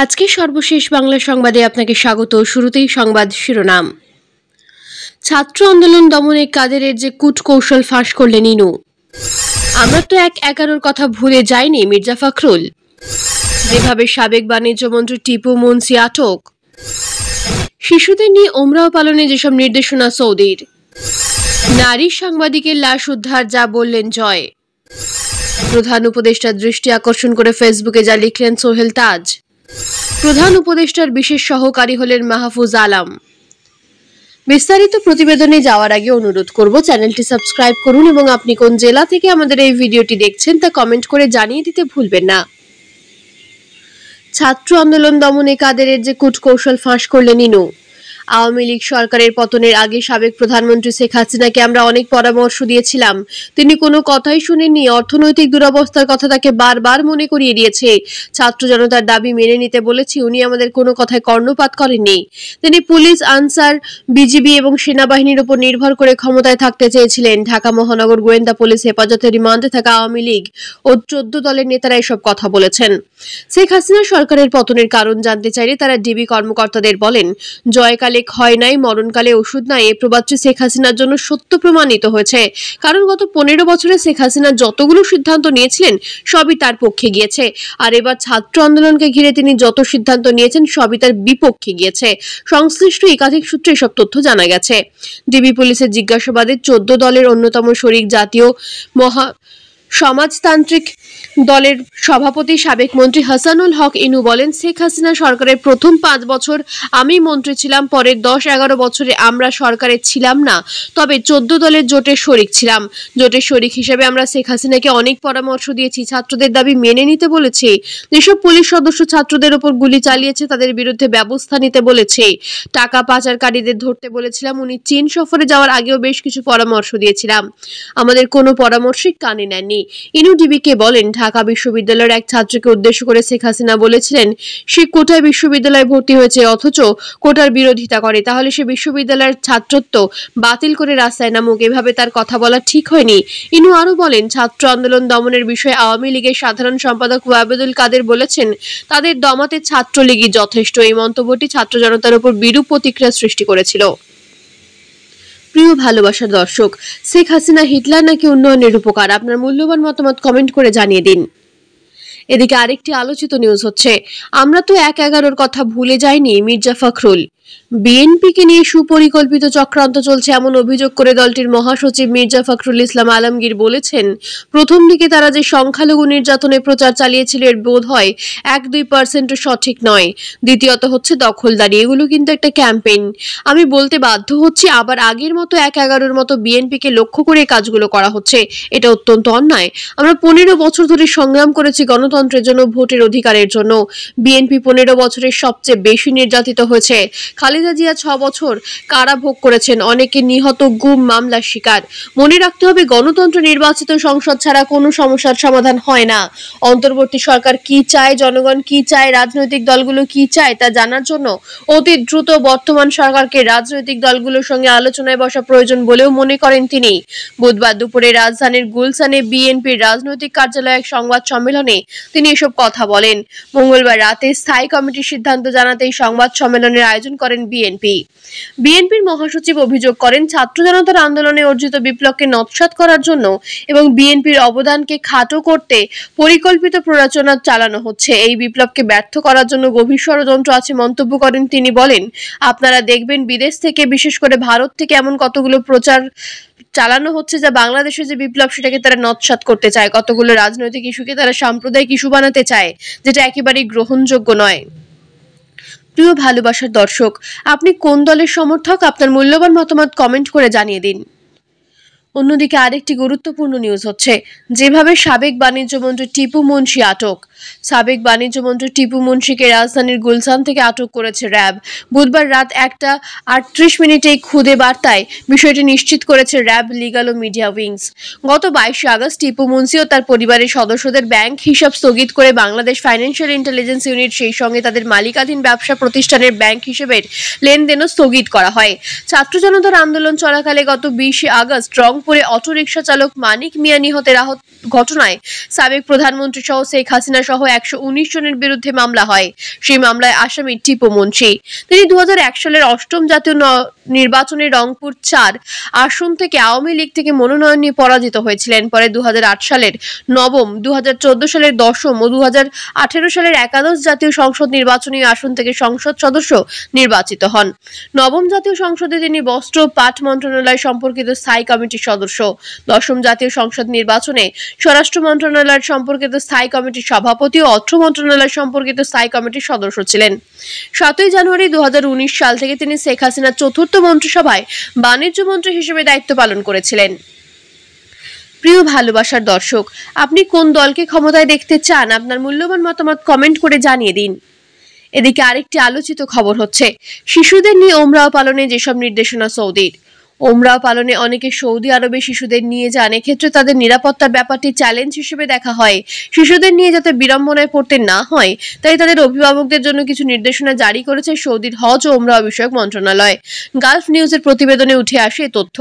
আজকে সর্বশেষ বাংলা সংবাদে আপনাকে স্বাগত। শুরুতেই সংবাদ শিরোনাম। ছাত্র আন্দোলন দমনে কাদেরের যে কূটকৌশল ফাঁস করলেন ইনু। আমরা তো ১/১১ কথা ভুলে যাইনি মির্জা ফখরুল। যেভাবে সাবেক বাণিজ্য মন্ত্রী টিপু মুন্সি আটক। শিশুদের নিয়ে ওমরাহ পালনে যেসব নির্দেশনা সৌদির। নারী সাংবাদিকের লাশ উদ্ধার, যা বললেন জয়। প্রধান উপদেষ্টার দৃষ্টি আকর্ষণ করে ফেসবুকে যা লিখলেন সোহেল তাজ। প্রধান উপদেষ্টার বিশেষ সহকারী হলেন মাহফুজ আলম। বিস্তারিত প্রতিবেদনে যাওয়ার আগে অনুরোধ করব চ্যানেলটি সাবস্ক্রাইব করুন এবং আপনি কোন জেলা থেকে আমাদের এই ভিডিওটি দেখছেন তা কমেন্ট করে জানিয়ে দিতে ভুলবেন না। ছাত্র আন্দোলন দমনে কাদেরের যে কূটকৌশল ফাঁস করলেন ইনু। আওয়ামী লীগ সরকারের পতনের আগে সাবেক প্রধানমন্ত্রী শেখ হাসিনাকে আমরা অনেক পরামর্শ দিয়েছিলাম, তিনি কোনো কথাই শুনেননি। অর্থনৈতিক দুরবস্থার কথা তাকে বারবার মনে করিয়ে দিয়েছে। ছাত্র জনতার দাবি মেনে নিতে বলেছি, উনি আমাদের কোনো কথায় কর্ণপাত করেননি। তিনি পুলিশ, আনসার, বিজিবি এবং সেনাবাহিনীর উপর নির্ভর করে ক্ষমতায় থাকতে চেয়েছিলেন। ঢাকা মহানগর গোয়েন্দা পুলিশ হেফাজতে রিমান্ডে থাকা আওয়ামী লীগ ও 14 দলের নেতারা এসব কথা বলেছেন। শেখ হাসিনা সরকারের পতনের কারণ জানতে চাইলে তারা ডিবি কর্মকর্তাদের বলেন, জয়কালে ক্ষয় নাই, মরণকালে ওষুধ নাই। এ প্রবাদটি শেখ হাসিনার জন্য সত্য প্রমাণিত হয়েছে। কারণ গত 15 বছরে শেখ হাসিনা যতগুলো সিদ্ধান্ত নিয়েছিলেন সবই তার পক্ষে গিয়েছে, আর এবার ছাত্র আন্দোলনকে ঘিরে তিনি যত সিদ্ধান্ত নিয়েছেন সবই তার বিপক্ষে গিয়েছে। সংশ্লিষ্ট একাধিক সূত্রে এসব তথ্য জানা গেছে। ডিবি পুলিশের জিজ্ঞাসাবাদে 14 দলের অন্যতম শরিক জাতীয় সমাজতান্ত্রিক দলের সভাপতি সাবেক মন্ত্রী হাসানুল হক ইনু বলেন, শেখ হাসিনা সরকারের প্রথম 5 বছর আমি মন্ত্রী ছিলাম, পরের 10-11 বছরে আমরা সরকারে ছিলাম না, তবে 14 দলের জোটের শরিক ছিলাম। জোটের শরিক হিসেবে আমরা শেখ হাসিনাকে অনেক পরামর্শ দিয়েছি, ছাত্রদের দাবি মেনে নিতে বলেছি। যেসব পুলিশ সদস্য ছাত্রদের উপর গুলি চালিয়েছে তাদের বিরুদ্ধে ব্যবস্থা নিতে বলেছি। টাকা পাচারকারীদের ধরতে বলেছিলাম। উনি চীন সফরে যাওয়ার আগেও বেশ কিছু পরামর্শ দিয়েছিলাম, আমাদের কোনো পরামর্শই কানে নেননি। ইনু ডিবিকে বলেন, ঢাকা বিশ্ববিদ্যালয়ের এক ছাত্রকে উদ্দেশ্য করে শেখ হাসিনা বলেছিলেন, সে কোটায় বিশ্ববিদ্যালয়ে ভর্তি হয়েছে অথচ কোটার বিরোধিতা করে, তাহলে সে বিশ্ববিদ্যালয়ের ছাত্রত্ব বাতিল করে রাস্তায় নামুক। এভাবে তার কথা বলা ঠিক হয়নি। ইনু আরো বলেন, ছাত্র আন্দোলন দমনের বিষয়ে আওয়ামী লীগের সাধারণ সম্পাদক ওয়াবেদুল কাদের বলেছেন, তাদের দমাতে ছাত্রলীগই যথেষ্ট। এই মন্তব্যটি ছাত্র জনতার উপর বিরূপ প্রতিক্রিয়া সৃষ্টি করেছিল। প্রিয় ভালোবাসার দর্শক, শেখ হাসিনা হিটলার নাকি উন্নয়নের উপকার? আপনার মূল্যবান মতামত কমেন্ট করে জানিয়ে দিন। এদিকে আরেকটি আলোচিত নিউজ হচ্ছে, আমরা তো ১/১১ কথা ভুলে যাইনি মির্জা ফখরুল। বিএনপিকে নিয়ে সুপরিকল্পিত চক্রান্ত চলছে এমন অভিযোগ করে দলটির মহাসচিব মির্জা ফখরুল ইসলাম আলমগীর বলেছেন, প্রথম দিকে তারা যে সংখ্যালঘু নির্যাতনের প্রচার চালিয়েছিল এর বোধ হয় 1-2% সঠিক নয়। দ্বিতীয়ত হচ্ছে দখলদারি, এগুলো কিন্তু একটা ক্যাম্পেইন। আমি বলতে বাধ্য হচ্ছি, আবার আগের মতো ১/১১ মতো বিএনপিকে লক্ষ্য করে কাজগুলো করা হচ্ছে। এটা অত্যন্ত অন্যায়। আমরা 15 বছর ধরে সংগ্রাম করেছি গণতন্ত্রের জন্য, ভোটের অধিকারের জন্য। বিএনপি 15 বছরের সবচেয়ে বেশি নির্যাতিত হয়েছে। খালেদা জিয়া 6 বছর কারাভোগ করেছেন, অনেকে নিহত, গুম, মামলার শিকার। মনে রাখতে হবে, গণতন্ত্র নির্বাচিত সংসদ ছাড়া কোনো সমস্যার সমাধান হয় না। অন্তর্বর্তী সরকার কি চায়, জনগণ কি চায়, রাজনৈতিক দলগুলো কি চায় তা জানার জন্য অতি দ্রুত বর্তমান সরকারকে রাজনৈতিক দলগুলোর সঙ্গে আলোচনায় বসা প্রয়োজন বলেও মনে করেন তিনি। বুধবার দুপুরে রাজধানীর গুলশানে বিএনপির রাজনৈতিক কার্যালয়ে এক সংবাদ সম্মেলনে তিনি এসব কথা বলেন। মঙ্গলবার রাতে স্থায়ী কমিটির সিদ্ধান্ত জানাতে এই সংবাদ সম্মেলনের আয়োজন করেন বিএনপির মহাসচিব অভিযোগ করেন, ছাত্র জনতার আন্দোলনে অর্জিত বিপ্লবকে নস্যাৎ করার জন্য এবং বিএনপির অবদানকে খাটো করতে পরিকল্পিত প্ররোচনা চালানো হচ্ছে। এই বিপ্লবকে ব্যর্থ করার জন্য গভীর ষড়যন্ত্র আছে মন্তব্য করেন তিনি। বলেন, আপনারা দেখবেন বিদেশ থেকে, বিশেষ করে ভারত থেকে এমন কতগুলো প্রচার চালানো হচ্ছে যা বাংলাদেশে যে বিপ্লব সেটাকে তারা নস্যাৎ করতে চায়। কতগুলো রাজনৈতিক ইস্যুকে তারা সাম্প্রদায়িক ইস্যু বানাতে চায়, যেটা একেবারেই গ্রহণযোগ্য নয়। প্রিয় ভালোবাসার দর্শক, আপনি কোন দলের সমর্থক? আপনার মূল্যবান মতামত কমেন্ট করে জানিয়ে দিন। অন্যদিকে আরেকটি গুরুত্বপূর্ণ নিউজ হচ্ছে, যেভাবে সাবেক বাণিজ্য মন্ত্রী টিপু মুন্সি আটক। সাবেক বাণিজ্য মন্ত্রী টিপু মুন্সিকে রাজধানীর গুলশান থেকে আটক করেছে র্যাব। বুধবার রাত 1:38 খুদে বার্তায় বিষয়টি নিশ্চিত করেছে র্যাব লিগ্যাল ও মিডিয়া উইংস। গত 22 আগস্ট টিপু মুন্সি ও তার পরিবারের সদস্যদের ব্যাংক হিসাব স্থগিত করে বাংলাদেশ ফাইন্যান্সিয়াল ইন্টেলিজেন্স ইউনিট, সেই সঙ্গে তাদের মালিকাধীন ব্যবসা প্রতিষ্ঠানের ব্যাংক হিসেবের লেনদেনও স্থগিত করা হয়। ছাত্র জনতার আন্দোলন চলাকালে গত 20 আগস্ট রংপুর পড়ে অটোরিকশা চালক মানিক মিয়া নিহতের ঘটনায় সাবেক প্রধানমন্ত্রী সহ শেখ হাসিনা সহ 119 জনের বিরুদ্ধে মামলা হয়। সেই মামলায় আসামি টিপু মুন্সি। তিনি 2001 সালের 8ম জাতীয় নির্বাচনে রংপুর 4 আসন থেকে আওয়ামী লীগ থেকে মনোনয়ন নিয়ে পরাজিত হয়েছিলেন। পরে 2008 সালের 9ম, 2014 সালের 10ম ও 2018 সালের একাদশ জাতীয় সংসদ নির্বাচনী আসন থেকে সংসদ সদস্য নির্বাচিত হন। 9ম জাতীয় সংসদে তিনি বস্ত্র ও পাট মন্ত্রণালয় সম্পর্কিত স্থায়ী কমিটির সদস্য। 10ম জাতীয় সংসদ নির্বাচনে স্বরাষ্ট্র মন্ত্রণালয় সম্পর্কিত স্থায়ী কমিটির সভাপতি ও অর্থ মন্ত্রণালয় সম্পর্কিত স্থায়ী কমিটির সদস্য ছিলেন। 7ই জানুয়ারি 2019 সাল থেকে তিনি শেখ হাসিনার চতুর্থ মন্ত্রিসভায় বাণিজ্য মন্ত্রী হিসেবে দায়িত্ব পালন করেছিলেন। প্রিয় ভালোবাসার দর্শক, আপনি কোন দলকে ক্ষমতায় দেখতে চান? আপনার মূল্যবান মতামত কমেন্ট করে জানিয়ে দিন। এদিকে আরেকটি আলোচিত খবর হচ্ছে শিশুদের নিয়ে ওমরাহ পালনে যেসব নির্দেশনা সৌদির। ওমরাহ পালনে অনেকে সৌদি আরবে শিশুদের নিয়ে যান। এক্ষেত্রে তাদের নিরাপত্তার ব্যাপারটি চ্যালেঞ্জ হিসেবে দেখা হয়। শিশুদের নিয়ে যাতে বিড়ম্বনায় পড়তে না হয় তাই তাদের অভিভাবকদের জন্য কিছু নির্দেশনা জারি করেছে সৌদির হজ ও ওমরাহ বিষয়ক মন্ত্রণালয়। গালফ নিউজের প্রতিবেদনে উঠে আসে এই তথ্য।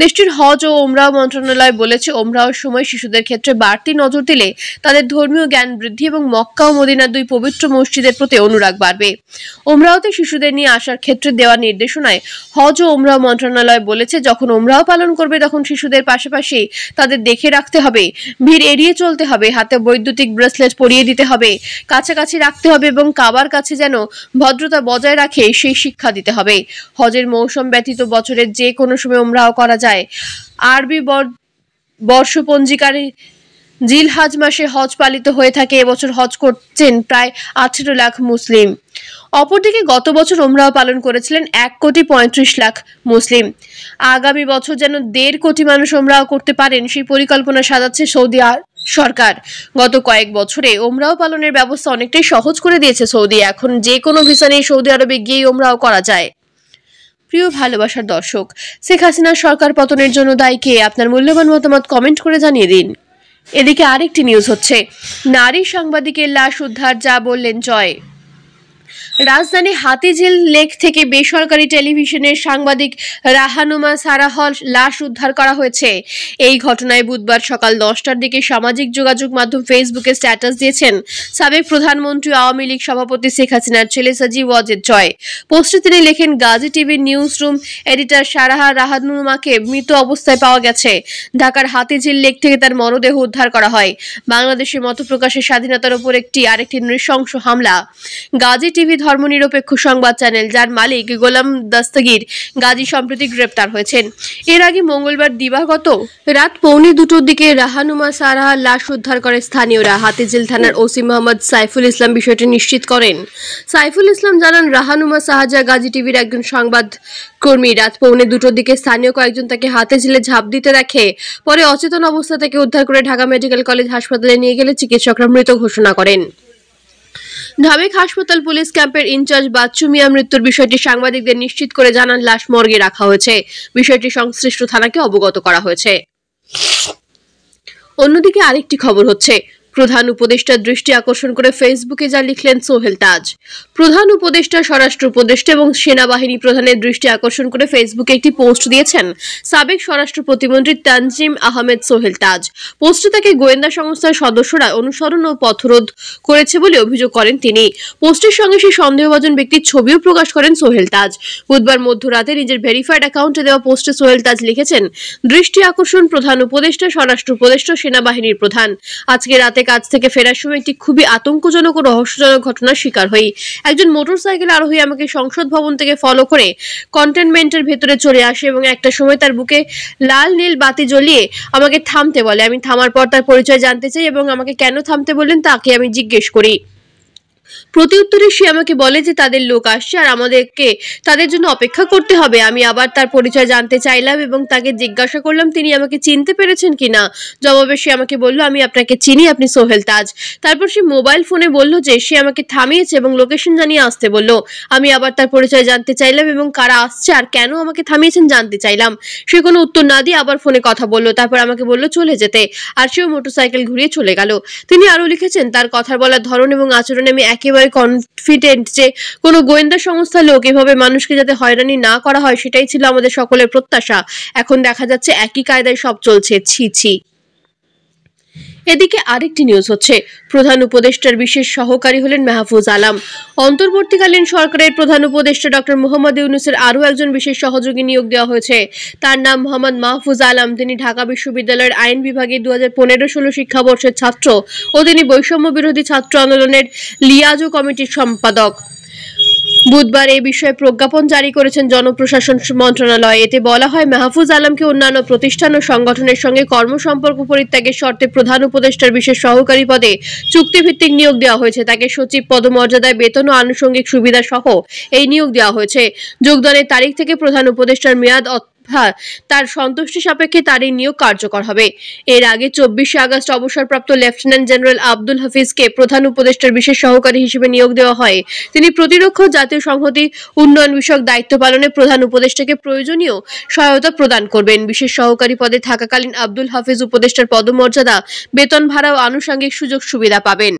দেশটির হজ ও ওমরাহ মন্ত্রণালয় বলেছে, ওমরাহর সময় শিশুদের ক্ষেত্রে বাড়তি নজর দিলে তাদের ধর্মীয় জ্ঞান বৃদ্ধি এবং মক্কা ও মদিনার দুই পবিত্র মসজিদের প্রতি অনুরাগ বাড়বে। ওমরাহতে শিশুদের নিয়ে আসার ক্ষেত্রে দেওয়া নির্দেশনায় হজ ও ওমরাহ মন্ত্রণালয় বলেছে, যখন ওমরাহ পালন করবে তখন শিশুদের পাশাপাশি তাদের দেখে রাখতে হবে, ভিড় এড়িয়ে চলতে হবে, হাতে বৈদ্যুতিক ব্রেসলেট পরিয়ে দিতে হবে, কাছাকাছি রাখতে হবে এবং কাবার কাছে যেন ভদ্রতা বজায় রাখে সেই শিক্ষা দিতে হবে। হজের মৌসুম ব্যতীত বছরের যে কোনো সময় ওমরাহ করা যায়। আরবি বর্ষপঞ্জিকার জিলহাজ মাসে হজ পালিত হয়ে থাকে। এবছর হজ করছেন প্রায় 18 লাখ মুসলিম। অপরদিকে গত বছর ওমরাহ পালন করেছিলেন 1,35,00,000 মুসলিম। আগামী বছর যেন 1.5 কোটি মানুষ ওমরাহ করতে পারেন সেই পরিকল্পনা সাজাচ্ছে সৌদি সরকার। গত কয়েক বছরে ওমরাহ পালনের ব্যবস্থা অনেকটাই সহজ করে দিয়েছে সৌদি। এখন যে কোনো ভিসা নিয়ে সৌদি আরবে গিয়ে ওমরাহ করা যায়। প্রিয় ভালোবাসার দর্শক, শেখ হাসিনার সরকার পতনের জন্য দায়ী কে? আপনার মূল্যবান মতামত কমেন্ট করে জানিয়ে দিন। এদিকে আরেকটি নিউজ হচ্ছে নারী সাংবাদিকের লাশ উদ্ধার, যা বললেন জয়। রাজধানী হাতিঝিল লেক থেকে বেসরকারি টেলিভিশনের সাংবাদিক রাহানুমা সারাহর লাশ উদ্ধার করা হয়েছে। এই ঘটনায় বুধবার সকাল 10টার দিকে সামাজিক যোগাযোগ মাধ্যম ফেসবুকে স্ট্যাটাস দিয়েছেন সাবেক প্রধানমন্ত্রী আওয়ামী লীগ সভাপতি শেখ হাসিনার ছেলে সাজি ওয়াজেদ জয়। পোস্টে তিনি লেখেন, গাজী টিভির নিউজ রুম এডিটর সারাহা রাহানুমাকে মৃত অবস্থায় পাওয়া গেছে। ঢাকার হাতিঝিল লেক থেকে তার মরদেহ উদ্ধার করা হয়। বাংলাদেশের মতপ্রকাশের স্বাধীনতার উপর আরেকটি নৃশংস হামলা। গাজী টিভি ধর্মনিরপেক্ষ সংবাদ চ্যানেল, যার মালিক গোলাম দস্তগীর গাজী সম্প্রতি গ্রেপ্তার হয়েছেন। এর আগে মঙ্গলবার দিবাগত রাত 1:45টার দিকে রাহানুমা সারাহার লাশ উদ্ধার করে স্থানীয়রা। হাতিঝিল থানার ওসি মোহাম্মদ সাইফুল ইসলাম বিষয়টি নিশ্চিত করেন। সাইফুল ইসলাম জানান, রাহানুমা সাহাজা গাজী টিভির একজন সংবাদ কর্মী। রাত 1:45টার দিকে স্থানীয় কয়েকজন তাকে হাতিঝিলে ঝাঁপ দিতে দেখে। পরে অচেতন অবস্থা থেকে উদ্ধার করে ঢাকা মেডিকেল কলেজ হাসপাতালে নিয়ে গেলে চিকিৎসকরা মৃত ঘোষণা করেন। ঢামেক হাসপাতাল পুলিশ ক্যাম্পের ইনচার্জ বাচ্চু মিয়া মৃত্যুর বিষয়টি সাংবাদিকদের নিশ্চিত করে জানান, লাশ মর্গে রাখা হয়েছে। বিষয়টি সংশ্লিষ্ট থানাকে অবগত করা হয়েছে। অন্যদিকে আরেকটি খবর হচ্ছে প্রধান উপদেষ্টার দৃষ্টি আকর্ষণ করে ফেসবুকে যা লিখলেন সোহেল তাজ। প্রধান উপদেষ্টা, স্বরাষ্ট্র উপদেষ্টা এবং সেনাবাহিনী প্রধানের দৃষ্টি আকর্ষণ করে ফেসবুকে একটি পোস্ট দিয়েছেন সাবেক স্বরাষ্ট্র প্রতিমন্ত্রী তানজিম আহমেদ সোহেল তাজ। পোস্টে তাকে গোয়েন্দা সংস্থার সদস্যরা অনুসরণ ও পথরোধ করেছে বলে অভিযোগ করেন তিনি। পোস্টের সঙ্গে সেই সন্দেহভাজন ব্যক্তির ছবিও প্রকাশ করেন সোহেল তাজ। বুধবার মধ্যরাতে নিজের ভেরিফাইড অ্যাকাউন্টে দেওয়া পোস্টে সোহেল তাজ লিখেছেন, দৃষ্টি আকর্ষণ প্রধান উপদেষ্টা, স্বরাষ্ট্র উপদেষ্টা, সেনাবাহিনীর প্রধান। আজকে রাতে কাজ থেকে ফেরার সময় একটি খুবই আতঙ্কজনক ও রহস্যজনক ঘটনার শিকার হই। একজন মোটরসাইকেল আরোহী আমাকে সংসদ ভবন থেকে ফলো করে কন্টেনমেন্টের ভেতরে চলে আসে এবং একটা সময় তার বুকে লাল নীল বাতি জ্বলিয়ে আমাকে থামতে বলে। আমি থামার পর তার পরিচয় জানতে চাই এবং আমাকে কেন থামতে বললেন তাকে আমি জিজ্ঞেস করি। প্রতিউত্তরে সে আমাকে বলে যে তাদের লোক আসছে আর আমাদেরকে তাদের জন্য অপেক্ষা করতে হবে। আমি আবার তার পরিচয় জানতে চাইলাম এবং তাকে জিজ্ঞাসা করলাম তিনি আমাকে চিনতে পেরেছেন কিনা। জবাবে সে আমাকে বলল, আমি আপনাকে চিনি, আপনি সোহেল তাজ। তারপর সে মোবাইল ফোনে বলল যে সে আমাকে থামিয়েছে এবং লোকেশন জানিয়ে আসতে বলল। আমি আবার তার পরিচয় জানতে চাইলাম এবং কারা আসছে আর কেন আমাকে থামিয়েছেন জানতে চাইলাম। সে কোনো উত্তর না দিয়ে আবার ফোনে কথা বলল। তারপর আমাকে বলল চলে যেতে, আর সেও মোটরসাইকেল ঘুরিয়ে চলে গেল। তিনি আরো লিখেছেন, তার কথা বলার ধরন এবং আচরণে আমি একেবারে একেবারে কনফিডেন্ট যে কোনো গোয়েন্দা সংস্থার লোক এভাবে মানুষকে যাতে হয়রানি না করা হয় সেটাই ছিল আমাদের সকলের প্রত্যাশা। এখন দেখা যাচ্ছে একই কায়দায় সব চলছে। ছি ছি। এদিকে আরেকটি নিউজ হচ্ছে, প্রধান উপদেষ্টার বিশেষ সহকারী হলেন মাহফুজ আলম। অন্তর্বর্তীকালীন সরকারের প্রধান উপদেষ্টা ডক্টর মোহাম্মদ ইউনূসের আরও একজন বিশেষ সহযোগী নিয়োগ দেওয়া হয়েছে। তার নাম মোহাম্মদ মাহফুজ আলম। তিনি ঢাকা বিশ্ববিদ্যালয়ের আইন বিভাগে 2015-16 শিক্ষাবর্ষের ছাত্র ও তিনি বৈষম্য বিরোধী ছাত্র আন্দোলনের লিয়াজো কমিটির সম্পাদক। বুধবার এই বিষয়ে প্রজ্ঞাপন জারি করেছেন জনপ্রশাসন মন্ত্রণালয়। এতে বলা হয়, মাহফুজ আলমকে অন্যান্য প্রতিষ্ঠান ও সংগঠনের সঙ্গে কর্মসম্পর্ক পরিত্যাগের শর্তে প্রধান উপদেষ্টার বিশেষ সহকারী পদে চুক্তিভিত্তিক নিয়োগ দেওয়া হয়েছে। তাকে সচিব পদমর্যাদায় বেতন ও আনুষঙ্গিক সুবিধা সহ এই নিয়োগ দেওয়া হয়েছে। যোগদানের তারিখ থেকে প্রধান উপদেষ্টার মেয়াদ তার সন্তুষ্টি সাপেক্ষে তার এই নিয়োগ কার্যকর হবে। এর আগে 24শে আগস্ট অবসরপ্রাপ্ত লেফটেন্যান্ট জেনারেল আব্দুল হাফিজকে প্রধান উপদেষ্টার বিশেষ সহকারী হিসেবে নিয়োগ দেওয়া হয়। তিনি প্রতিরক্ষা ও জাতীয় সংহতি উন্নয়ন বিষয়ক দায়িত্ব পালনে প্রধান উপদেষ্টাকে প্রয়োজনীয় সহায়তা প্রদান করবেন। বিশেষ সহকারী পদে থাকাকালীন আব্দুল হাফিজ উপদেষ্টার পদমর্যাদা, বেতন ভাড়া ও আনুষঙ্গিক সুযোগ সুবিধা পাবেন।